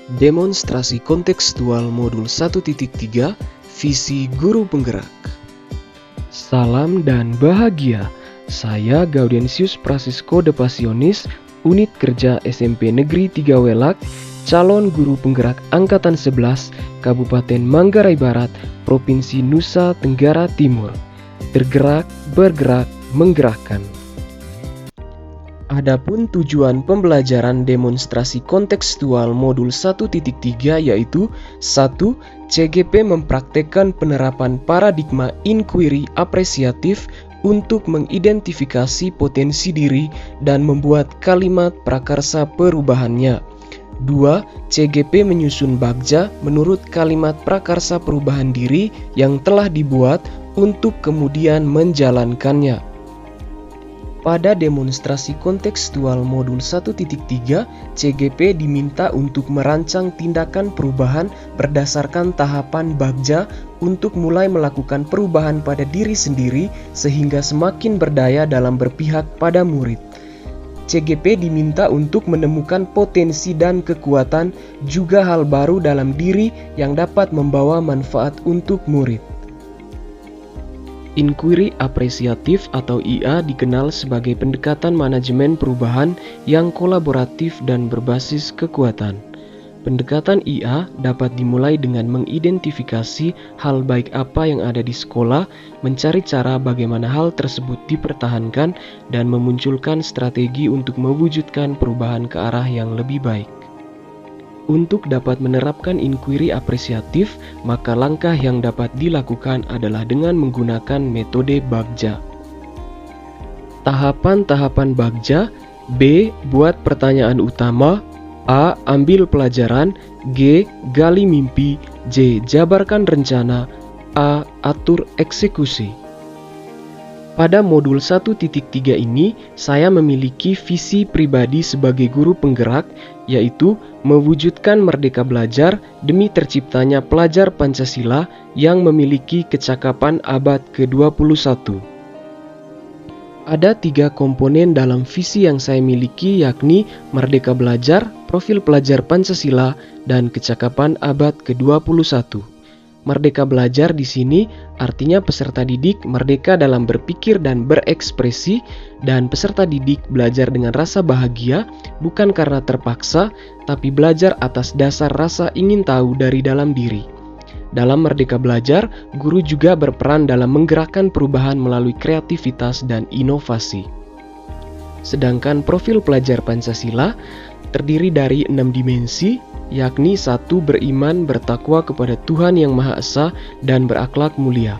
Demonstrasi kontekstual modul 1.3 Visi Guru Penggerak. Salam dan bahagia. Saya Gaudensius Prasisco De Passionis, Unit Kerja SMP Negeri 3 Welak, calon guru penggerak Angkatan 11, Kabupaten Manggarai Barat, Provinsi Nusa Tenggara Timur. Bergerak, bergerak, menggerakkan. Adapun tujuan pembelajaran demonstrasi kontekstual modul 1.3 yaitu 1. CGP mempraktekkan penerapan paradigma inquiry apresiatif untuk mengidentifikasi potensi diri dan membuat kalimat prakarsa perubahannya. 2. CGP menyusun bagja menurut kalimat prakarsa perubahan diri yang telah dibuat untuk kemudian menjalankannya. Pada demonstrasi kontekstual modul 1.3, CGP diminta untuk merancang tindakan perubahan berdasarkan tahapan bagja untuk mulai melakukan perubahan pada diri sendiri sehingga semakin berdaya dalam berpihak pada murid. CGP diminta untuk menemukan potensi dan kekuatan, juga hal baru dalam diri yang dapat membawa manfaat untuk murid. Inquiry apresiatif atau IA dikenal sebagai pendekatan manajemen perubahan yang kolaboratif dan berbasis kekuatan. Pendekatan IA dapat dimulai dengan mengidentifikasi hal baik apa yang ada di sekolah, mencari cara bagaimana hal tersebut dipertahankan, dan memunculkan strategi untuk mewujudkan perubahan ke arah yang lebih baik. Untuk dapat menerapkan inquiry apresiatif, maka langkah yang dapat dilakukan adalah dengan menggunakan metode bagja. Tahapan-tahapan bagja: B. Buat pertanyaan utama. A. Ambil pelajaran. G. Gali mimpi. J. Jabarkan rencana. A. Atur eksekusi. Pada modul 1.3 ini, saya memiliki visi pribadi sebagai guru penggerak, yaitu mewujudkan merdeka belajar demi terciptanya pelajar Pancasila yang memiliki kecakapan abad ke-21. Ada 3 komponen dalam visi yang saya miliki, yakni merdeka belajar, profil pelajar Pancasila, dan kecakapan abad ke-21. Merdeka belajar di sini artinya peserta didik merdeka dalam berpikir dan berekspresi, dan peserta didik belajar dengan rasa bahagia bukan karena terpaksa, tapi belajar atas dasar rasa ingin tahu dari dalam diri. Dalam merdeka belajar, guru juga berperan dalam menggerakkan perubahan melalui kreativitas dan inovasi. Sedangkan profil pelajar Pancasila terdiri dari 6 dimensi, yakni 1. Beriman bertakwa kepada Tuhan Yang Maha Esa dan berakhlak mulia.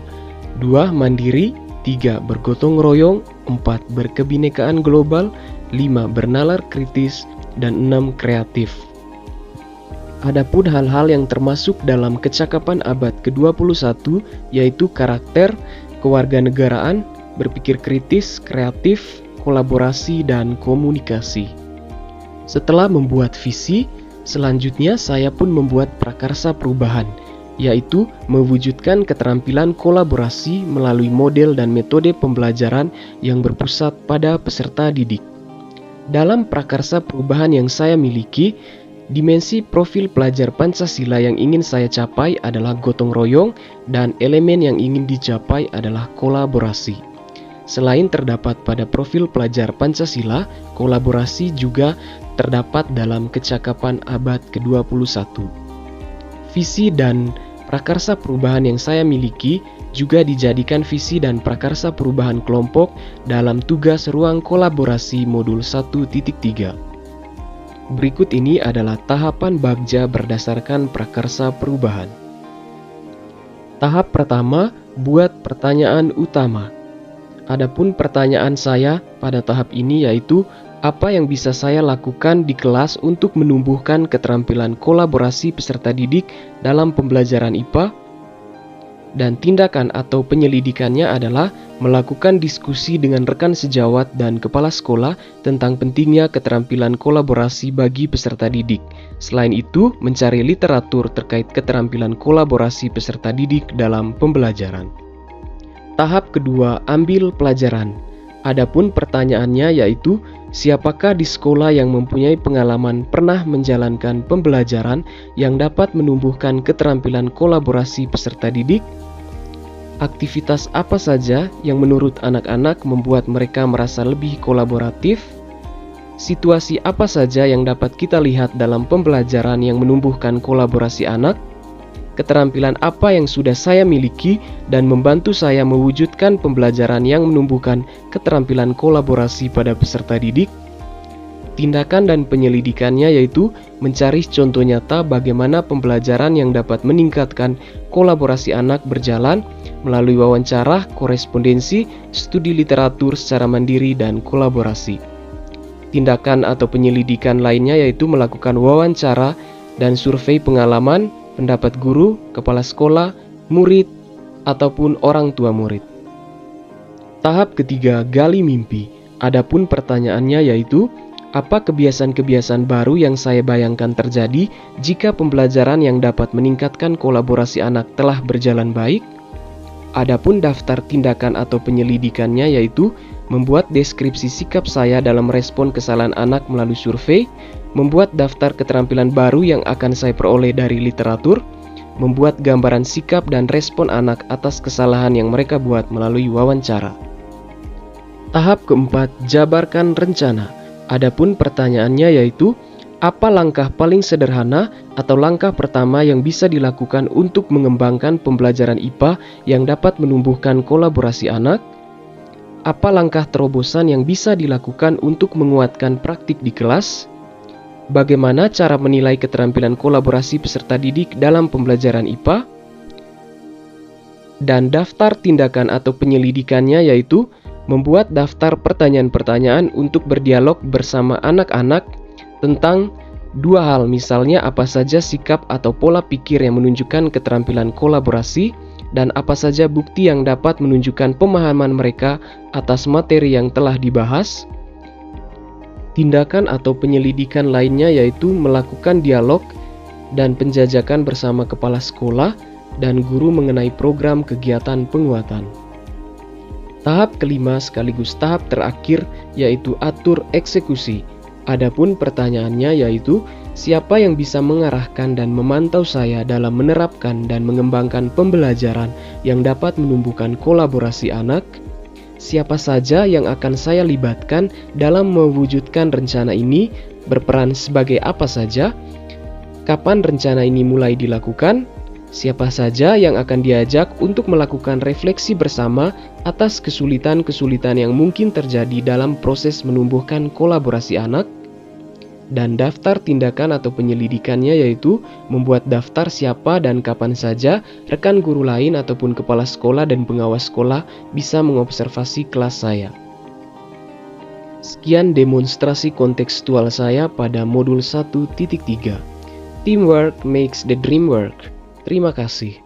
2. Mandiri. 3. Bergotong royong. 4. Berkebinekaan global. 5. Bernalar kritis. Dan 6. Kreatif. Adapun hal-hal yang termasuk dalam kecakapan abad ke-21 yaitu karakter, kewarganegaraan, berpikir kritis, kreatif, kolaborasi, dan komunikasi. Setelah membuat visi, selanjutnya saya pun membuat prakarsa perubahan, yaitu mewujudkan keterampilan kolaborasi melalui model dan metode pembelajaran yang berpusat pada peserta didik. Dalam prakarsa perubahan yang saya miliki, dimensi profil pelajar Pancasila yang ingin saya capai adalah gotong royong, dan elemen yang ingin dicapai adalah kolaborasi. Selain terdapat pada profil pelajar Pancasila, kolaborasi juga terdapat dalam kecakapan abad ke-21. Visi dan prakarsa perubahan yang saya miliki juga dijadikan visi dan prakarsa perubahan kelompok dalam tugas ruang kolaborasi modul 1.3. Berikut ini adalah tahapan bagja berdasarkan prakarsa perubahan. Tahap pertama, buat pertanyaan utama. Adapun pertanyaan saya pada tahap ini yaitu, apa yang bisa saya lakukan di kelas untuk menumbuhkan keterampilan kolaborasi peserta didik dalam pembelajaran IPA? Dan tindakan atau penyelidikannya adalah melakukan diskusi dengan rekan sejawat dan kepala sekolah tentang pentingnya keterampilan kolaborasi bagi peserta didik. Selain itu, mencari literatur terkait keterampilan kolaborasi peserta didik dalam pembelajaran. Tahap kedua, ambil pelajaran. Adapun pertanyaannya yaitu, Siapakah di sekolah yang mempunyai pengalaman pernah menjalankan pembelajaran yang dapat menumbuhkan keterampilan kolaborasi peserta didik? Aktivitas apa saja yang menurut anak-anak membuat mereka merasa lebih kolaboratif? Situasi apa saja yang dapat kita lihat dalam pembelajaran yang menumbuhkan kolaborasi anak? Keterampilan apa yang sudah saya miliki dan membantu saya mewujudkan pembelajaran yang menumbuhkan keterampilan kolaborasi pada peserta didik? Tindakan dan penyelidikannya yaitu mencari contoh nyata bagaimana pembelajaran yang dapat meningkatkan kolaborasi anak berjalan melalui wawancara, korespondensi, studi literatur secara mandiri, dan kolaborasi. Tindakan atau penyelidikan lainnya yaitu melakukan wawancara dan survei pengalaman, pendapat guru, kepala sekolah, murid, ataupun orang tua murid. Tahap ketiga, gali mimpi. Adapun pertanyaannya yaitu, apa kebiasaan-kebiasaan baru yang saya bayangkan terjadi jika pembelajaran yang dapat meningkatkan kolaborasi anak telah berjalan baik? Adapun daftar tindakan atau penyelidikannya yaitu membuat deskripsi sikap saya dalam respon kesalahan anak melalui survei, membuat daftar keterampilan baru yang akan saya peroleh dari literatur, membuat gambaran sikap dan respon anak atas kesalahan yang mereka buat melalui wawancara. Tahap keempat, jabarkan rencana. Adapun pertanyaannya yaitu, apa langkah paling sederhana atau langkah pertama yang bisa dilakukan untuk mengembangkan pembelajaran IPA yang dapat menumbuhkan kolaborasi anak? Apa langkah terobosan yang bisa dilakukan untuk menguatkan praktik di kelas? Bagaimana cara menilai keterampilan kolaborasi peserta didik dalam pembelajaran IPA? Dan daftar tindakan atau penyelidikannya yaitu membuat daftar pertanyaan-pertanyaan untuk berdialog bersama anak-anak tentang dua hal, misalnya apa saja sikap atau pola pikir yang menunjukkan keterampilan kolaborasi dan apa saja bukti yang dapat menunjukkan pemahaman mereka atas materi yang telah dibahas. Tindakan atau penyelidikan lainnya yaitu melakukan dialog dan penjajakan bersama kepala sekolah dan guru mengenai program kegiatan penguatan. Tahap kelima sekaligus tahap terakhir yaitu atur eksekusi. Adapun pertanyaannya yaitu, siapa yang bisa mengarahkan dan memantau saya dalam menerapkan dan mengembangkan pembelajaran yang dapat menumbuhkan kolaborasi anak? Siapa saja yang akan saya libatkan dalam mewujudkan rencana ini? Berperan sebagai apa saja? Kapan rencana ini mulai dilakukan? Siapa saja yang akan diajak untuk melakukan refleksi bersama atas kesulitan-kesulitan yang mungkin terjadi dalam proses menumbuhkan kolaborasi anak? Dan daftar tindakan atau penyelidikannya yaitu membuat daftar siapa dan kapan saja rekan guru lain ataupun kepala sekolah dan pengawas sekolah bisa mengobservasi kelas saya. Sekian demonstrasi kontekstual saya pada modul 1.3. Teamwork makes the dream work. Terima kasih.